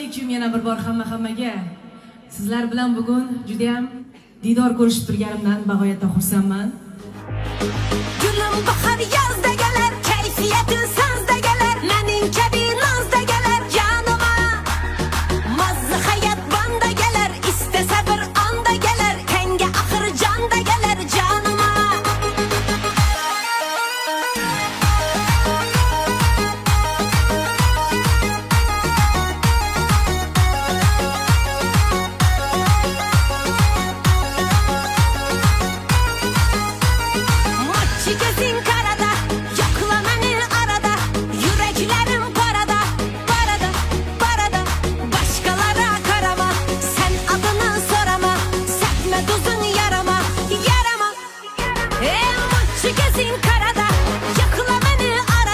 alaykum yana bir bor hammaga. Sizlar bilan bugun juda ham diydor ko'rishib turganimdan bag'oyatda xursandman. Gulim bahar yozda